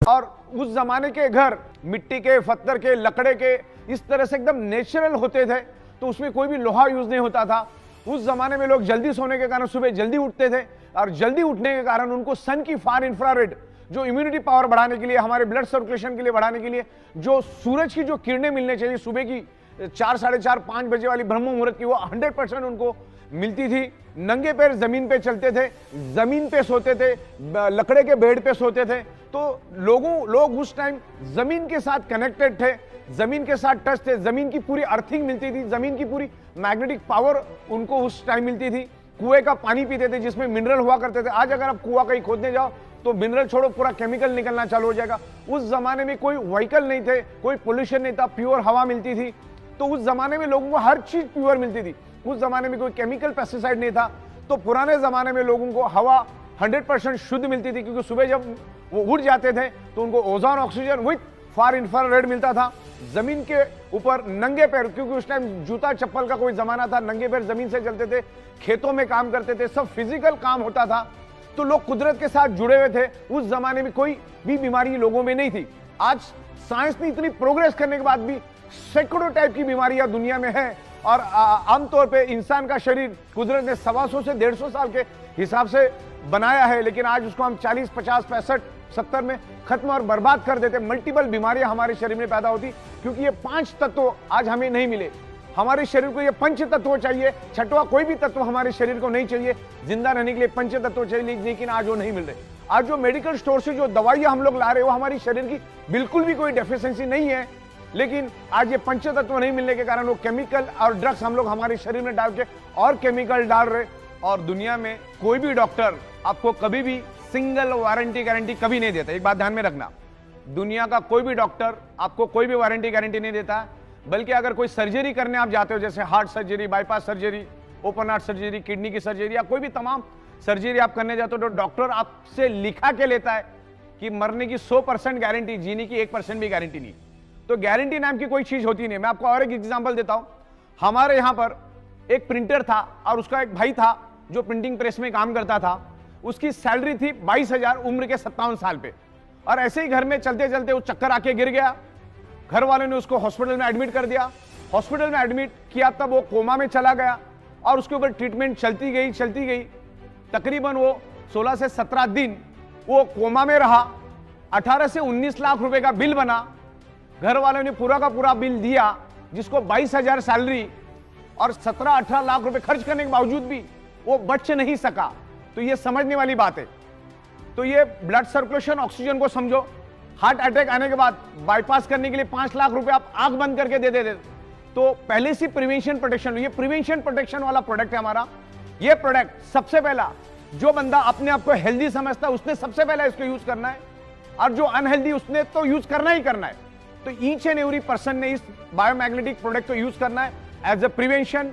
और उस जमाने के घर मिट्टी के, पत्थर के, लकड़े के इस तरह से एकदम नेचुरल होते थे, तो उसमें कोई भी लोहा यूज नहीं होता था। उस जमाने में लोग जल्दी सोने के कारण सुबह जल्दी उठते थे, और जल्दी उठने के कारण उनको सन की फार इंफ्रारेड, जो इम्यूनिटी पावर बढ़ाने के लिए, हमारे ब्लड सर्कुलेशन के लिए बढ़ाने के लिए, जो सूरज की जो किरणें मिलने चाहिए सुबह की 4, साढ़े 4, 5 बजे वाली ब्रह्म मुहूर्त की, वो 100% उनको मिलती थी। नंगे पैर जमीन पे चलते थे, जमीन पे सोते थे, लकड़े के बेड पे सोते थे। तो लोग उस टाइम जमीन के साथ कनेक्टेड थे, जमीन के साथ टच थे, जमीन की पूरी अर्थिंग मिलती थी, जमीन की पूरी मैग्नेटिक पावर उनको उस टाइम मिलती थी। कुएं का पानी पीते थे जिसमें मिनरल हुआ करते थे। आज अगर आप कुआं कहीं खोदने जाओ तो मिनरल छोड़ो, पूरा केमिकल निकलना चालू हो जाएगा। उस जमाने में कोई व्हीकल नहीं थे, कोई पोल्यूशन नहीं था, प्योर हवा मिलती थी। तो उस जमाने में लोगों को हर चीज प्योर मिलती थी। उस जमाने में कोई केमिकल पेस्टिसाइड नहीं था। तो पुराने जमाने में लोगों को हवा 100% शुद्ध मिलती थी, क्योंकि सुबह जब वो उठ जाते थे तो उनको ozone oxygen with far infrared मिलता था। जमीन के ऊपर नंगे पैर, क्योंकि उस टाइम जूता चप्पल का कोई जमाना था, नंगे पैर जमीन से चलते थे, खेतों में काम करते थे, सब फिजिकल काम होता था। तो लोग कुदरत के साथ जुड़े हुए थे। उस जमाने में कोई भी बीमारी लोगों में नहीं थी। आज साइंस ने इतनी प्रोग्रेस करने के बाद भी सैकड़ों टाइप की बीमारियां दुनिया में है, और आमतौर पे इंसान का शरीर कुदरत ने 125 से 150 साल के हिसाब से बनाया है, लेकिन आज उसको हम 40, 50, 65, 70 में खत्म और बर्बाद कर देते। मल्टीपल बीमारियां हमारे शरीर में पैदा होती, क्योंकि ये 5 तत्व आज हमें नहीं मिले। हमारे शरीर को ये पंच तत्व चाहिए, छठवां कोई भी तत्व हमारे शरीर को नहीं चाहिए। जिंदा रहने के लिए पंच तत्व चाहिए, लेकिन आज वो नहीं मिल रहे। आज जो मेडिकल स्टोर से जो दवाइयां हम लोग ला रहे हैं, वो हमारी शरीर की बिल्कुल भी कोई डेफिशिएंसी नहीं है, लेकिन आज ये पंच तत्व नहीं मिलने के कारण वो केमिकल और ड्रग्स हम लोग हमारे शरीर में डाल के और केमिकल डाल रहे। और दुनिया में कोई भी डॉक्टर आपको कभी भी सिंगल वारंटी गारंटी कभी नहीं देता। एक बात ध्यान में रखना, दुनिया का कोई भी डॉक्टर आपको कोई भी वारंटी गारंटी नहीं देता। बल्कि अगर कोई सर्जरी करने आप जाते हो, जैसे heart surgery, bypass surgery, open heart surgery, kidney की सर्जरी, या कोई भी तमाम सर्जरी आप करने जाते हो, तो डॉक्टर आपसे लिखा के लेता है कि मरने की 100% गारंटी, जीने की 1% भी गारंटी नहीं। तो गारंटी नाम की कोई चीज होती नहीं। मैं आपको और एक एग्जांपल देता हूं। हमारे यहां पर एक प्रिंटर था, और उसका एक भाई था जो प्रिंटिंग प्रेस में काम करता था। उसकी सैलरी थी 22,000, उम्र के 57 साल पे। और ऐसे ही घर में चलते चलते वो चक्कर आके गिर गया। घर वालों ने उसको हॉस्पिटल में एडमिट कर दिया। हॉस्पिटल में एडमिट किया तब वो कोमा में चला गया, और उसके ऊपर ट्रीटमेंट चलती गई। तकरीबन वो 16 से 17 दिन वो कोमा में रहा। 18 से 19 लाख रुपए का बिल बना। घर वालों ने पूरा का पूरा बिल दिया, जिसको 22,000 सैलरी और 17-18 लाख रुपए खर्च करने के बावजूद भी वो बच नहीं सका। तो ये समझने वाली बात है। तो ये ब्लड सर्कुलेशन, ऑक्सीजन को समझो। हार्ट अटैक आने के बाद बाईपास करने के लिए 5 लाख रुपए आप आंख बंद करके दे देते। तो पहले से प्रिवेंशन प्रोटेक्शन, ये प्रिवेंशन प्रोटेक्शन वाला प्रोडक्ट है हमारा। ये प्रोडक्ट सबसे पहला, जो बंदा अपने आप को हेल्दी समझता है उसने सबसे पहले इसको यूज करना है, और जो अनहेल्दी उसने तो यूज करना ही करना है। तो ईच एंड एवरी पर्सन ने इस बायोमैग्नेटिक प्रोडक्ट को यूज करना है as a prevention,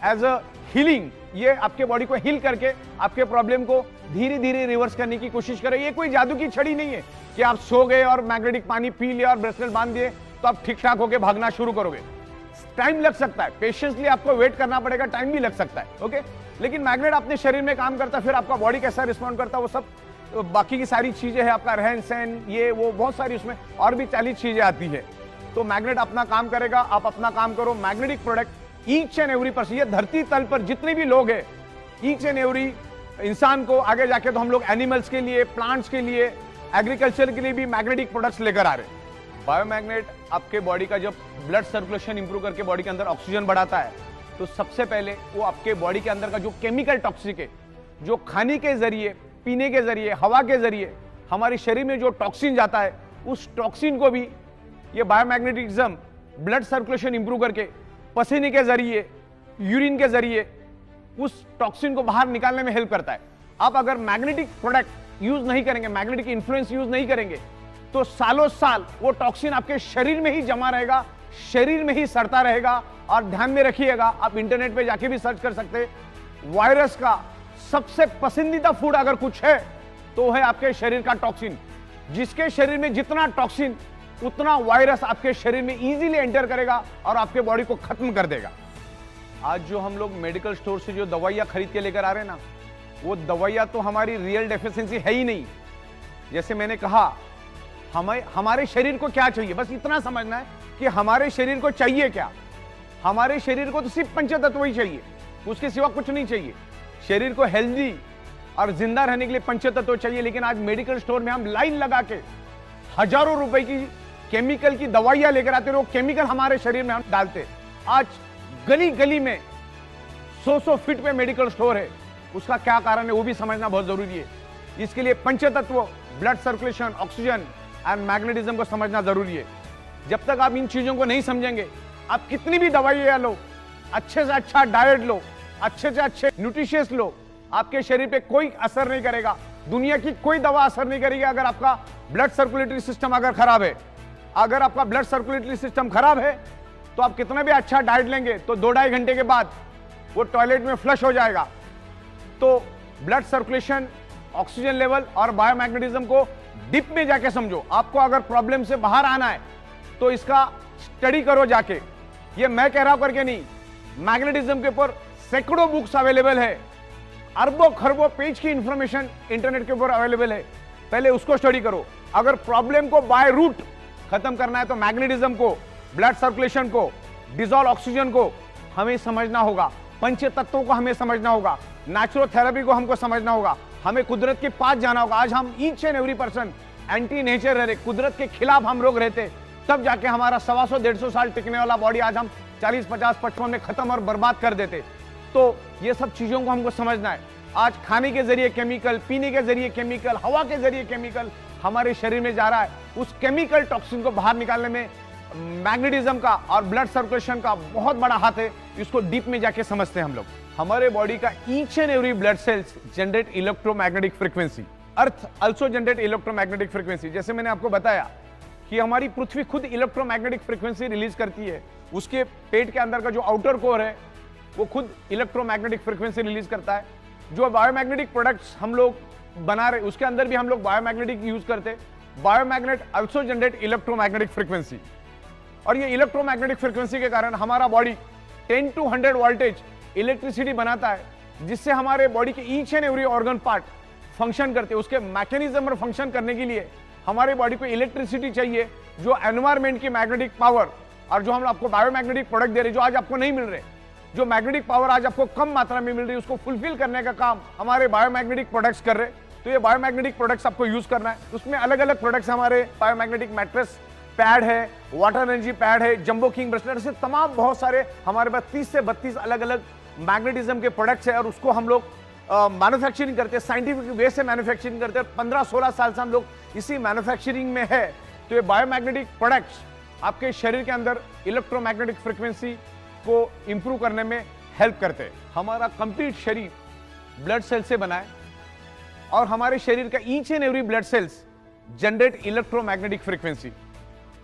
as a healing. ये आपके बॉडी को हील करके आपके प्रॉब्लम को धीरे धीरे रिवर्स करने की कोशिश करे। ये कोई जादू की छड़ी नहीं है कि आप सो गए और मैग्नेटिक पानी पी लिया और ब्रेसलेट बांध दिए तो आप ठीक ठाक होकर भागना शुरू करोगे। टाइम लग सकता है, पेशेंसली आपको वेट करना पड़ेगा, टाइम भी लग सकता है, ओके। लेकिन मैग्नेट अपने शरीर में काम करता है, फिर आपका बॉडी कैसा रिस्पॉन्ड करता है वो सब, तो बाकी की सारी चीजें हैं, आपका रहन सहन, ये वो बहुत सारी उसमें और भी 40 चीजें आती है। तो मैग्नेट अपना काम करेगा, आप अपना काम करो। Magnetic product each and every person, ये धरती तल पर जितने भी लोग हैं, ईच एंड एवरी इंसान को आगे जाके तो हम लोग एनिमल्स के लिए, प्लांट्स के लिए, एग्रीकल्चर के लिए भी मैग्नेटिक प्रोडक्ट्स लेकर आ रहे हैं। बायोमैग्नेट आपके बॉडी का जब ब्लड सर्कुलेशन इंप्रूव करके बॉडी के अंदर ऑक्सीजन बढ़ाता है, तो सबसे पहले वो आपके बॉडी के अंदर का जो केमिकल टॉक्सिक है, जो खाने के जरिए, पीने के जरिए, हवा के जरिए हमारे शरीर में जो टॉक्सिन जाता है, उस टॉक्सिन को भी ये बायोमैग्नेटिज्म ब्लड सर्कुलेशन इंप्रूव करके पसीने के जरिए, यूरिन के जरिए उस टॉक्सिन को बाहर निकालने में हेल्प करता है। आप अगर मैग्नेटिक प्रोडक्ट यूज नहीं करेंगे, मैग्नेटिक इन्फ्लुएंस यूज नहीं करेंगे, तो सालों साल वो टॉक्सिन आपके शरीर में ही जमा रहेगा, शरीर में ही सड़ता रहेगा। और ध्यान में रखिएगा, आप इंटरनेट पे जाके भी सर्च कर सकते हैं, वायरस का सबसे पसंदीदा फूड अगर कुछ है तो है आपके शरीर का टॉक्सिन। जिसके शरीर में जितना टॉक्सिन, उतना वायरस आपके शरीर में इजीली एंटर करेगा और आपके बॉडी को खत्म कर देगा। आज जो हम लोग मेडिकल स्टोर से जो दवाइयां खरीद के लेकर आ रहे हैं ना, वो दवाइयां तो हमारी रियल डेफिशिएंसी है ही नहीं। जैसे मैंने कहा हमें हमारे शरीर को क्या चाहिए, बस इतना समझना है कि हमारे शरीर को चाहिए क्या। हमारे शरीर को तो सिर्फ पंच तत्व ही चाहिए, उसके सिवा कुछ नहीं चाहिए। शरीर को हेल्दी और जिंदा रहने के लिए पंच तत्व चाहिए। लेकिन आज मेडिकल स्टोर में हम लाइन लगा के हजारों रुपए की केमिकल की दवाइयां लेकर आते, वो केमिकल हमारे शरीर में हम डालते। आज गली गली में 100 फीट पे मेडिकल स्टोर है। उसका क्या कारण है वो भी समझना बहुत जरूरी है। इसके लिए पंच तत्व, blood circulation, oxygen and magnetism को समझना जरूरी है। जब तक आप इन चीजों को नहीं समझेंगे, आप कितनी भी दवाइयां लो, अच्छे से अच्छा डाइट लो, अच्छे से अच्छे न्यूट्रिशियस लो, आपके शरीर पे कोई असर नहीं करेगा। दुनिया की कोई दवा असर नहीं करेगी अगर आपका ब्लड सर्कुलेटरी सिस्टम अगर खराब है। अगर आपका ब्लड सर्कुलेटरी सिस्टम खराब है तो आप कितना भी अच्छा डाइट लेंगे तो 2-2.5 घंटे के बाद वो टॉयलेट में फ्लश हो जाएगा। तो ब्लड सर्कुलेशन, ऑक्सीजन लेवल और बायोमैग्नेटिज्म को डीप में जाके समझो। आपको अगर प्रॉब्लम से बाहर आना है तो इसका स्टडी करो जाके। ये मैं कह रहा हूं करके नहीं, मैग्नेटिज्म के ऊपर सैकड़ों बुक्स अवेलेबल है, अरबों खरबों पेज की इंफॉर्मेशन इंटरनेट के ऊपर अवेलेबल है। पहले उसको स्टडी करो। अगर प्रॉब्लम को बाय रूट खत्म करना है तो मैग्नेटिज्म को, ब्लड सर्कुलेशन को, डिजॉल्व ऑक्सीजन को हमें समझना होगा, पंच तत्वों को हमें समझना होगा, नेचुरोथेरेपी को हमको समझना होगा, हमें कुदरत के पास जाना होगा। आज हम each and every person anti nature रह रहे, कुदरत के खिलाफ हम लोग रहते, तब जाके हमारा 125-150 साल टिकने वाला बॉडी आज हम 40, 50, 55 में खत्म और बर्बाद कर देते। तो ये सब चीजों को हमको समझना है। आज खाने के जरिए केमिकल, पीने के जरिए केमिकल, हवा के जरिए केमिकल हमारे शरीर में जा रहा है। उस केमिकल टॉक्सिन को बाहर निकालने में मैग्नेटिज्म का और ब्लड सर्कुलेशन का बहुत बड़ा हाथ है। इसको डीप में जाके समझते हैं हम लोग। हमारे बॉडी का each and every blood cells generate electromagnetic frequency, earth also generate electromagnetic frequency. जैसे मैंने आपको बताया कि हमारी पृथ्वी खुद इलेक्ट्रोमैग्नेटिक फ्रीक्वेंसी रिलीज करती है। उसके पेट के अंदर का जो आउटर कोर है वो खुद इलेक्ट्रोमैग्नेटिक फ्रीक्वेंसी रिलीज करता है। जो बायोमैग्नेटिक प्रोडक्ट्स हम लोग बना रहे उसके अंदर भी हम लोग बायोमैग्नेटिक यूज करते हैं। बायोमैग्नेट आल्सो जनरेट इलेक्ट्रोमैग्नेटिक फ्रीक्वेंसी, और ये इलेक्ट्रोमैग्नेटिक फ्रीक्वेंसी के कारण हमारा बॉडी 10 to 100 वोल्टेज इलेक्ट्रिसिटी बनाता है, जिससे हमारे बॉडी के each and every organ part function करते हैं। उसके मैकेनिज्म पर फंक्शन करने के लिए हमारे बॉडी को इलेक्ट्रिसिटी चाहिए, जो एनवायरमेंट की मैग्नेटिक पावर और जो हम आपको बायोमैग्नेटिक प्रोडक्ट दे रहे, जो आज आपको नहीं मिल रहे, जो मैग्नेटिक पावर आज आपको कम मात्रा में मिल रही है, उसको फुलफिल करने का काम हमारे बायोमैग्नेटिक प्रोडक्ट्स कर रहे। तो ये बायोमैग्नेटिक प्रोडक्ट्स आपको यूज करना है। उसमें अलग अलग प्रोडक्ट्स हमारे बायोमैग्नेटिक मैट्रेस पैड है, वाटर एनर्जी पैड है, जंबो किंग ब्रेसलेट से तमाम बहुत सारे हमारे पास 30 से 32 अलग अलग मैग्नेटिज्म के प्रोडक्ट्स है। और उसको हम लोग मैन्युफैक्चरिंग करते हैं, साइंटिफिक वे से मैन्युफैक्चरिंग करते हैं। 15-16 साल से हम लोग इसी मैन्युफैक्चरिंग में है। तो ये बायोमैग्नेटिक प्रोडक्ट्स आपके शरीर के अंदर इलेक्ट्रोमैग्नेटिक फ्रीक्वेंसी को इंप्रूव करने में हेल्प करते हैं। हमारा कंप्लीट शरीर ब्लड सेल से बना है और हमारे शरीर का each and every blood cells generate electromagnetic frequency.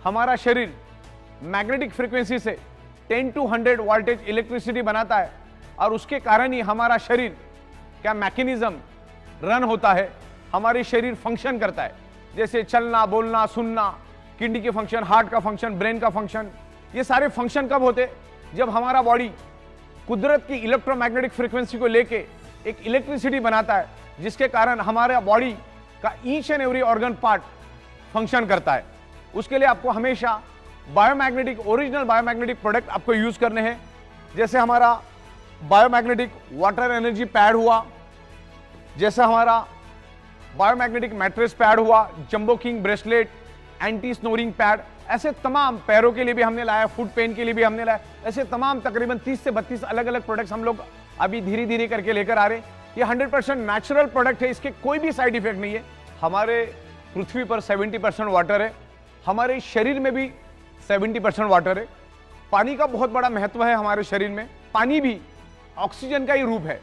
हमारा शरीर मैग्नेटिक फ्रीक्वेंसी से 10 to 100 वोल्टेज इलेक्ट्रिसिटी बनाता है, और उसके कारण ही हमारा शरीर क्या मैकेनिज्म रन होता है, हमारे शरीर फंक्शन करता है। जैसे चलना, बोलना, सुनना, किडनी के फंक्शन, हार्ट का फंक्शन, ब्रेन का फंक्शन, ये सारे फंक्शन कब होते? जब हमारा बॉडी कुदरत की इलेक्ट्रोमैग्नेटिक फ्रीक्वेंसी को लेके एक इलेक्ट्रिसिटी बनाता है, जिसके कारण हमारे बॉडी का each and every organ part function करता है। उसके लिए आपको हमेशा बायोमैग्नेटिक, ओरिजिनल बायोमैग्नेटिक प्रोडक्ट आपको यूज करने हैं। जैसे हमारा बायोमैग्नेटिक वाटर एनर्जी पैड हुआ, जैसे हमारा बायोमैग्नेटिक मैट्रेस पैड हुआ, jumbo king bracelet, anti snoring pad, ऐसे तमाम, पैरों के लिए भी हमने लाया, फुट पेन के लिए भी हमने लाया, ऐसे तमाम तकरीबन 30 से 32 अलग अलग प्रोडक्ट्स हम लोग अभी धीरे धीरे करके लेकर आ रहे हैं। ये 100% नेचुरल प्रोडक्ट है, इसके कोई भी साइड इफेक्ट नहीं है। हमारे पृथ्वी पर 70% वाटर है, हमारे शरीर में भी 70% वाटर है। पानी का बहुत बड़ा महत्व है हमारे शरीर में। पानी भी ऑक्सीजन का ही रूप है।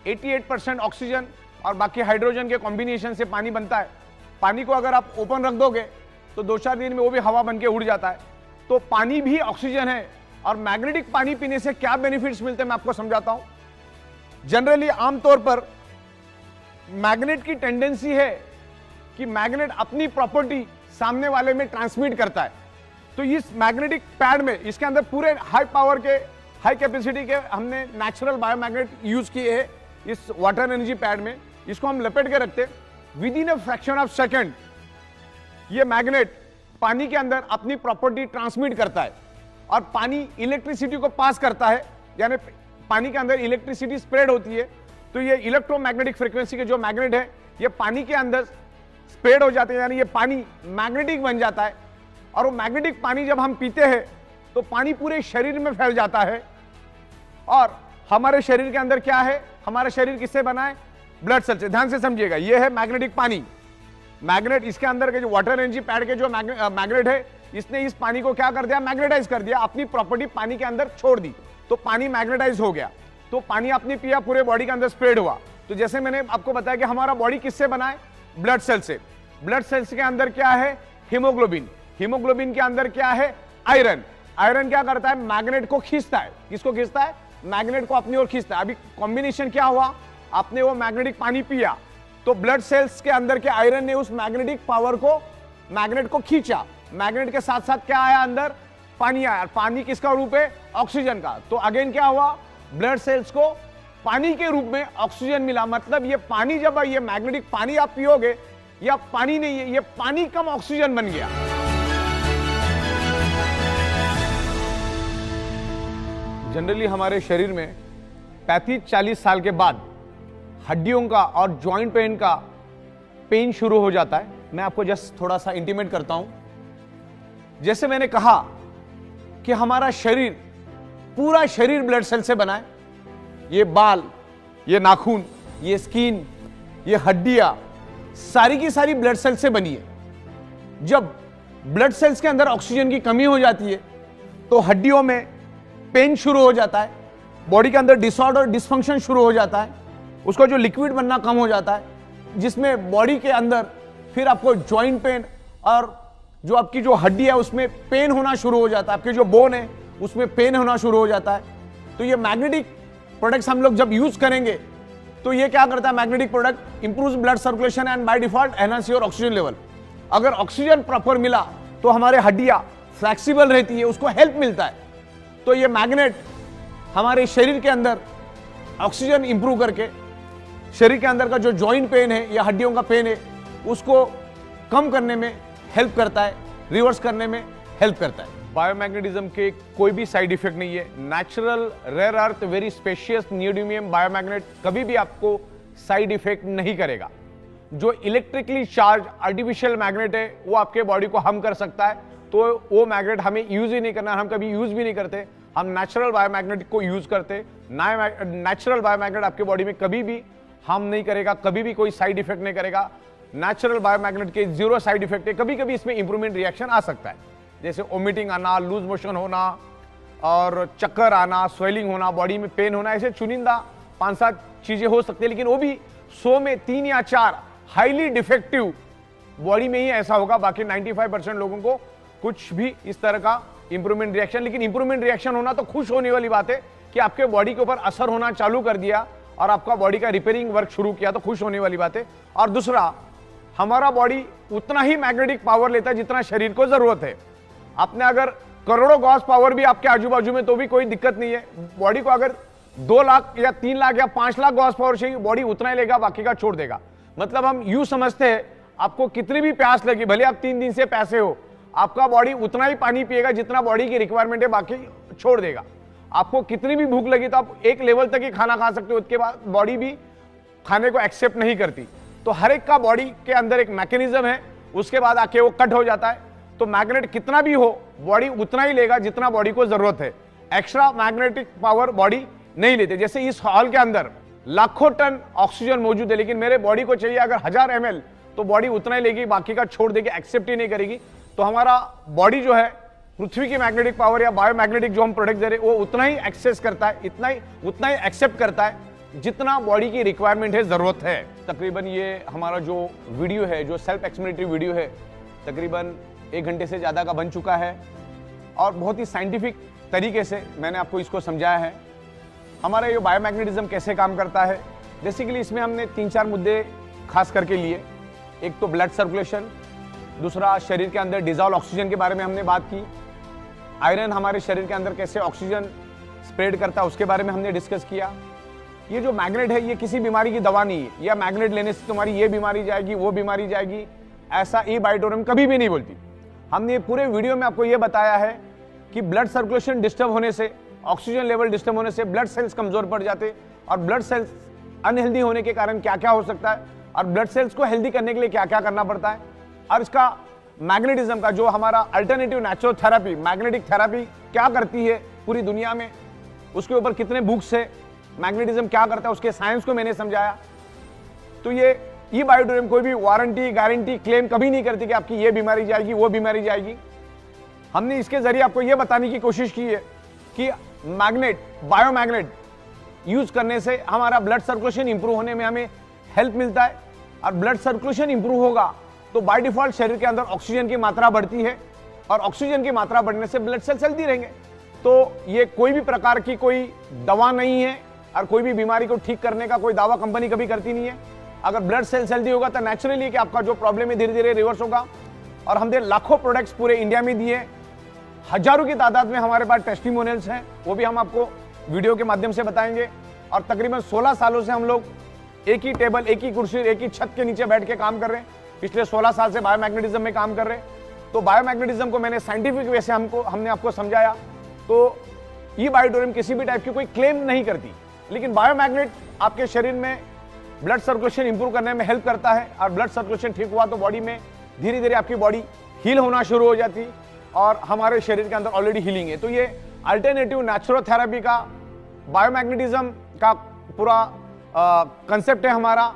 88% ऑक्सीजन और बाकी हाइड्रोजन के कॉम्बिनेशन से पानी बनता है। पानी को अगर आप ओपन रख दोगे तो 2-4 दिन में वो भी हवा बन के उड़ जाता है। तो पानी भी ऑक्सीजन है। और मैग्नेटिक पानी पीने से क्या बेनिफिट्स मिलते हैं मैं आपको समझाता हूं। जनरली आमतौर पर मैग्नेट की टेंडेंसी है कि मैग्नेट अपनी प्रॉपर्टी सामने वाले में ट्रांसमिट करता है। तो इस मैग्नेटिक पैड में, इसके अंदर पूरे हाई पावर के, हाई कैपेसिटी के हमने नेचुरल बायोमैग्नेट यूज किए हैं इस वाटर एनर्जी पैड में। इसको हम लपेट के रखते, with in a fraction of second ये मैग्नेट पानी के अंदर अपनी प्रॉपर्टी ट्रांसमिट करता है और पानी इलेक्ट्रिसिटी को पास करता है, यानी पानी के अंदर इलेक्ट्रिसिटी स्प्रेड होती है। तो ये इलेक्ट्रोमैग्नेटिक फ्रीक्वेंसी के जो मैग्नेट है ये पानी के अंदर स्प्रेड हो जाते हैं, यानी ये पानी मैग्नेटिक बन जाता है। और वो मैग्नेटिक पानी जब हम पीते हैं तो पानी पूरे शरीर में फैल जाता है। और हमारे शरीर के अंदर क्या है, हमारा शरीर किससे बना है? ब्लड सेल से। ध्यान से समझिएगा, ये है मैग्नेटिक पानी। मैग्नेट, इसके अंदर के जो वाटर एनर्जी पैड के जो मैग्नेट है, इसने इस पानी को क्या कर दिया? मैग्नेटाइज कर दिया, अपनी प्रॉपर्टी पानी के अंदर छोड़ दी, तो पानी मैग्नेटाइज हो गया। तो पानी आपने पिया, पूरे बॉडी के अंदर स्प्रेड हुआ। तो जैसे मैंने आपको बताया कि हमारा बॉडी किससे बना है? ब्लड सेल से। ब्लड सेल्स के अंदर क्या है? हीमोग्लोबिन। हीमोग्लोबिन के अंदर क्या है? आयरन। आयरन क्या करता है? मैग्नेट को खींचता है। किसको खींचता है? मैग्नेट को अपनी ओर खींचता है। अभी कॉम्बिनेशन क्या हुआ? आपने वो मैग्नेटिक पानी पिया तो ब्लड सेल्स के अंदर के आयरन ने उस मैग्नेटिक पावर को, मैग्नेट को खींचा। मैग्नेट के साथ साथ क्या आया? अंदर पानी आया। पानी किसका रूप है? ऑक्सीजन का। तो अगेन क्या हुआ? ब्लड सेल्स को पानी के रूप में ऑक्सीजन मिला। मतलब ये पानी, जब ये मैग्नेटिक पानी आप पियोगे, या पानी नहीं है, ये पानी कम ऑक्सीजन बन गया। जनरली हमारे शरीर में 35-40 साल के बाद हड्डियों का और जॉइंट पेन का पेन शुरू हो जाता है। मैं आपको जस्ट थोड़ा सा इंटीमेट करता हूं। जैसे मैंने कहा कि हमारा शरीर, पूरा शरीर ब्लड सेल से बना है। ये बाल, ये नाखून, ये स्किन, ये हड्डियां, सारी की सारी ब्लड सेल से बनी है। जब ब्लड सेल्स के अंदर ऑक्सीजन की कमी हो जाती है तो हड्डियों में पेन शुरू हो जाता है, बॉडी के अंदर डिसऑर्डर, डिसफंक्शन शुरू हो जाता है, उसका जो लिक्विड बनना कम हो जाता है, जिसमें बॉडी के अंदर फिर आपको जॉइंट पेन और जो आपकी जो हड्डी है उसमें पेन होना शुरू हो जाता है, आपकी जो बोन है उसमें पेन होना शुरू हो जाता है। तो ये मैग्नेटिक प्रोडक्ट्स हम लोग जब यूज करेंगे तो ये क्या करता है? Magnetic product improves blood circulation and by default enhance your oxygen level. अगर ऑक्सीजन प्रॉपर मिला तो हमारे हड्डियां फ्लेक्सिबल रहती है, उसको हेल्प मिलता है। तो ये मैग्नेट हमारे शरीर के अंदर ऑक्सीजन इंप्रूव करके शरीर के अंदर का जो जॉइंट पेन है या हड्डियों का पेन है उसको कम करने में हेल्प करता है, रिवर्स करने में हेल्प करता है। बायोमैग्नेटिज्म के कोई भी साइड इफेक्ट नहीं है। Natural, rare earth, very spacious neodymium biomagnet कभी भी आपको साइड इफेक्ट नहीं करेगा। जो इलेक्ट्रिकली चार्ज आर्टिफिशियल मैग्नेट है वो आपके बॉडी को हार्म कर सकता है, तो वो मैग्नेट हमें यूज ही नहीं करना, हम कभी यूज भी नहीं करते। हम नेचुरल बायोमैग्नेट को यूज करते। नेचुरल बायोमैग्नेट आपके बॉडी में कभी भी हार्म नहीं करेगा, कभी भी कोई साइड इफेक्ट नहीं करेगा। नेचुरल बायोमैग्नेट के 0 साइड इफेक्ट है। कभी कभी इसमें इंप्रूवमेंट रिएक्शन आ सकता है, जैसे वोमिटिंग आना, लूज मोशन होना और चक्कर आना, स्वेलिंग होना, बॉडी में पेन होना, ऐसे चुनिंदा 5-7 चीजें हो सकती है। लेकिन वो भी 100 में 3 या 4 हाईली डिफेक्टिव बॉडी में ही ऐसा होगा। बाकी 95% लोगों को कुछ भी इस तरह का इंप्रूवमेंट रिएक्शन, लेकिन इंप्रूवमेंट रिएक्शन होना तो खुश होने वाली बात है कि आपके बॉडी के ऊपर असर होना चालू कर दिया और आपका बॉडी का रिपेयरिंग वर्क शुरू किया, तो खुश होने वाली बात है। और दूसरा, हमारा बॉडी उतना ही मैग्नेटिक पावर लेता है जितना शरीर को जरूरत है। आपने अगर करोड़ों गॉस पावर भी आपके आजू बाजू में तो भी कोई दिक्कत नहीं है। बॉडी को अगर 2 लाख या 3 लाख या 5 लाख गॉस पावर चाहिए, बॉडी उतना ही लेगा, बाकी का छोड़ देगा। मतलब हम यूं समझते हैं, आपको कितनी भी प्यास लगी, भले आप 3 दिन से प्यासे हो, आपका बॉडी उतना ही पानी पिएगा जितना बॉडी की रिक्वायरमेंट है, बाकी छोड़ देगा। आपको कितनी भी भूख लगी तो आप एक लेवल तक ही खाना खा सकते हो, उसके बाद बॉडी भी खाने को एक्सेप्ट नहीं करती। तो हर एक का बॉडी के अंदर एक मैकेनिज्म है, उसके बाद आके वो कट हो जाता है। तो मैग्नेट कितना भी हो, बॉडी उतना ही लेगा जितना बॉडी को जरूरत है। एक्स्ट्रा मैग्नेटिक पावर बॉडी नहीं लेते। जैसे इस हॉल के अंदर लाखों टन ऑक्सीजन मौजूद है, लेकिन मेरे बॉडी को चाहिए अगर 1000 ml, तो बॉडी उतना ही लेगी, बाकी का छोड़ देगी, एक्सेप्ट ही नहीं करेगी। तो हमारा बॉडी जो है पृथ्वी की मैग्नेटिक पावर या बायोमैग्नेटिक जो हम प्रोडक्ट दे रहे हैं वो उतना ही एक्सेस करता है, उतना ही एक्सेप्ट करता है जितना बॉडी की रिक्वायरमेंट है, जरूरत है। तकरीबन ये हमारा जो वीडियो है, जो सेल्फ एक्सप्लेनेटरी वीडियो है, तकरीबन 1 घंटे से ज़्यादा का बन चुका है और बहुत ही साइंटिफिक तरीके से मैंने आपको इसको समझाया है। हमारा ये बायोमैग्नेटिज्म कैसे काम करता है, बेसिकली इसमें हमने 3-4 मुद्दे खास करके लिए। एक तो ब्लड सर्कुलेशन, दूसरा शरीर के अंदर डिजॉल्व ऑक्सीजन के बारे में हमने बात की, आयरन हमारे शरीर के अंदर कैसे ऑक्सीजन स्प्रेड करता है उसके बारे में हमने डिस्कस किया। ये जो मैग्नेट है ये किसी बीमारी की दवा नहीं है, या मैग्नेट लेने से तुम्हारी ये बीमारी जाएगी, वो बीमारी जाएगी, ऐसा ई बायोटोरियम कभी भी नहीं बोलती। हमने पूरे वीडियो में आपको यह बताया है कि ब्लड सर्कुलेशन डिस्टर्ब होने से, ऑक्सीजन लेवल डिस्टर्ब होने से ब्लड सेल्स कमजोर पड़ जाते और ब्लड सेल्स अनहेल्दी होने के कारण क्या क्या हो सकता है और ब्लड सेल्स को हेल्दी करने के लिए क्या क्या करना पड़ता है, और इसका मैग्नेटिज्म का जो हमारा alternative natural therapy, magnetic therapy क्या करती है पूरी दुनिया में, उसके ऊपर कितने बुक्स है, मैग्नेटिज्म क्या करता है, उसके साइंस को मैंने समझाया। तो ये ई बायोटोरियम कोई भी वारंटी गारंटी क्लेम कभी नहीं करती कि आपकी ये बीमारी जाएगी वो बीमारी जाएगी। हमने इसके जरिए आपको ये बताने की कोशिश की है कि मैग्नेट, बायोमैग्नेट यूज करने से हमारा ब्लड सर्कुलेशन इंप्रूव होने में हमें हेल्प मिलता है, और ब्लड सर्कुलेशन इंप्रूव होगा तो बाय डिफॉल्ट शरीर के अंदर ऑक्सीजन की मात्रा बढ़ती है, और ऑक्सीजन की मात्रा बढ़ने से ब्लड सेल्स हेल्दी रहेंगे। तो ये कोई भी प्रकार की कोई दवा नहीं है, और कोई भी बीमारी को ठीक करने का कोई दावा कंपनी कभी करती नहीं है। अगर ब्लड सेल्स हेल्दी होगा तो नेचुरली कि आपका जो प्रॉब्लम है धीरे धीरे रिवर्स होगा। और हमने लाखों प्रोडक्ट्स पूरे इंडिया में दिए, हजारों की तादाद में हमारे पास टेस्टिमोनियल्स हैं, वो भी हम आपको वीडियो के माध्यम से बताएंगे। और तकरीबन 16 सालों से हम लोग एक ही टेबल, एक ही कुर्सी, एक ही छत के नीचे बैठ के काम कर रहे हैं। पिछले 16 साल से बायोमैग्नेटिज्म में काम कर रहे हैं। तो बायोमैग्नेटिज्म को मैंने साइंटिफिक वे से हमने आपको समझाया। तो ई बायोटोरियम किसी भी टाइप की कोई क्लेम नहीं करती, लेकिन बायोमैग्नेट आपके शरीर में ब्लड सर्कुलेशन इंप्रूव करने में हेल्प करता है, और ब्लड सर्कुलेशन ठीक हुआ तो बॉडी में धीरे धीरे आपकी बॉडी हील होना शुरू हो जाती, और हमारे शरीर के अंदर ऑलरेडी हीलिंग है। तो ये अल्टरनेटिव नेचुरल थेरेपी का, बायोमैग्नेटिज्म का पूरा कंसेप्ट है हमारा।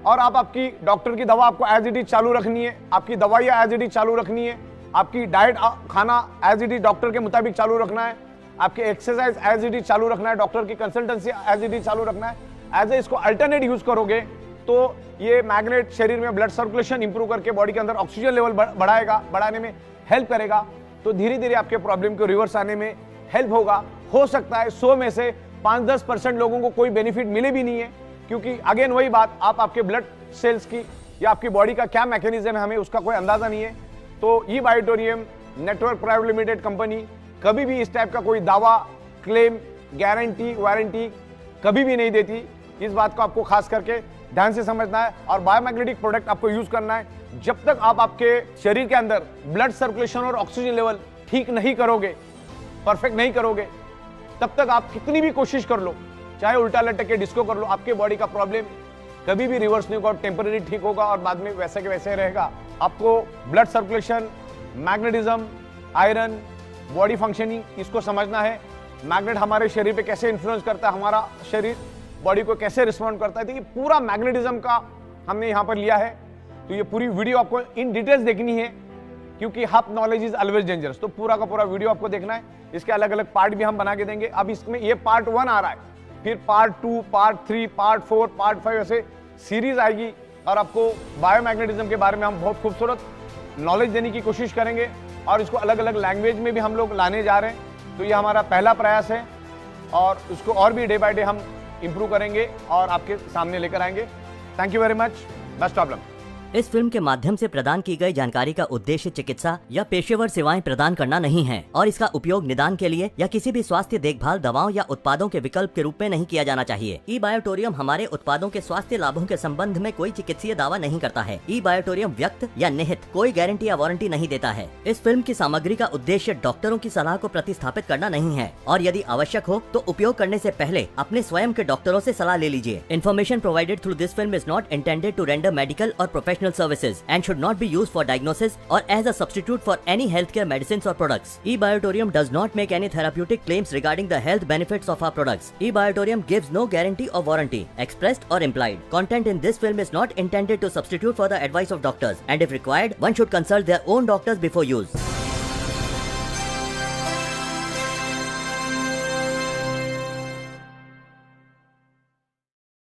और आप आपकी डॉक्टर की दवा आपको एज इट इज चालू रखनी है, आपकी दवाइयाँ एज इट इज चालू रखनी है, आपकी डाइट खाना एज इट इज डॉक्टर के मुताबिक चालू रखना है, आपके एक्सरसाइज एज इट इज चालू रखना है, डॉक्टर की कंसल्टेंसी एज इट इज चालू रखना है। एज ए इसको अल्टरनेट यूज करोगे तो ये मैग्नेट शरीर में ब्लड सर्कुलेशन इंप्रूव करके बॉडी के अंदर ऑक्सीजन लेवल बढ़ाने में हेल्प करेगा। तो धीरे धीरे आपके प्रॉब्लम को रिवर्स आने में हेल्प होगा। हो सकता है 100 में से 5-10% लोगों को कोई बेनिफिट मिले भी नहीं है, क्योंकि अगेन वही बात, आप आपके ब्लड सेल्स की या आपकी बॉडी का क्या मैकेनिज्म है हमें उसका कोई अंदाजा नहीं है। तो ई बायोटोरियम नेटवर्क प्राइवेट लिमिटेड कंपनी कभी भी इस टाइप का कोई दावा, क्लेम, गारंटी, वारंटी कभी भी नहीं देती। इस बात को आपको खास करके ध्यान से समझना है, और बायोमैग्नेटिक प्रोडक्ट आपको यूज करना है। जब तक आप आपके शरीर के अंदर ब्लड सर्कुलेशन और ऑक्सीजन लेवल ठीक नहीं करोगे, परफेक्ट नहीं करोगे, तब तक आप कितनी भी कोशिश कर लो, चाहे उल्टा लटक के डिस्को कर लो, आपके बॉडी का प्रॉब्लम कभी भी रिवर्स नहीं होगा, टेम्पररी ठीक होगा और बाद में वैसे के वैसे रहेगा। आपको blood circulation, magnetism, iron, body functioning, इसको समझना है। मैग्नेट हमारे शरीर पे कैसे इन्फ्लुएंस करता है, हमारा शरीर बॉडी को कैसे रिस्पॉन्ड करता है। देखिए पूरा मैग्नेटिज्म का हमने यहाँ पर लिया है। तो ये पूरी वीडियो आपको इन डिटेल्स देखनी है, क्योंकि half knowledge is always dangerous. तो पूरा का पूरा वीडियो आपको देखना है। इसके अलग अलग पार्ट भी हम बना के देंगे। अब इसमें ये पार्ट 1 आ रहा है, फिर पार्ट 2, पार्ट 3, पार्ट 4, पार्ट 5 ऐसे सीरीज आएगी, और आपको बायोमैग्नेटिज्म के बारे में हम बहुत खूबसूरत नॉलेज देने की कोशिश करेंगे, और इसको अलग अलग लैंग्वेज में भी हम लोग लाने जा रहे हैं। तो ये हमारा पहला प्रयास है, और उसको और भी डे बाय डे हम इंप्रूव करेंगे और आपके सामने लेकर आएंगे। Thank you very much, best of luck. इस फिल्म के माध्यम से प्रदान की गई जानकारी का उद्देश्य चिकित्सा या पेशेवर सेवाएं प्रदान करना नहीं है, और इसका उपयोग निदान के लिए या किसी भी स्वास्थ्य देखभाल दवाओं या उत्पादों के विकल्प के रूप में नहीं किया जाना चाहिए। ई बायोटोरियम हमारे उत्पादों के स्वास्थ्य लाभों के संबंध में कोई चिकित्सीय दावा नहीं करता है। ई बायोटोरियम व्यक्त या निहित कोई गारंटी या वारंटी नहीं देता है। इस फिल्म की सामग्री का उद्देश्य डॉक्टरों की सलाह को प्रतिस्थापित करना नहीं है, और यदि आवश्यक हो तो उपयोग करने से पहले अपने स्वयं के डॉक्टरों से सलाह ले लीजिए। Information provided through this film is not intended to render medical or professional services and should not be used for diagnosis or as a substitute for any healthcare medicines or products. eBiotorium does not make any therapeutic claims regarding the health benefits of our products. eBiotorium gives no guarantee or warranty, expressed or implied. Content in this film is not intended to substitute for the advice of doctors, and if required, one should consult their own doctors before use.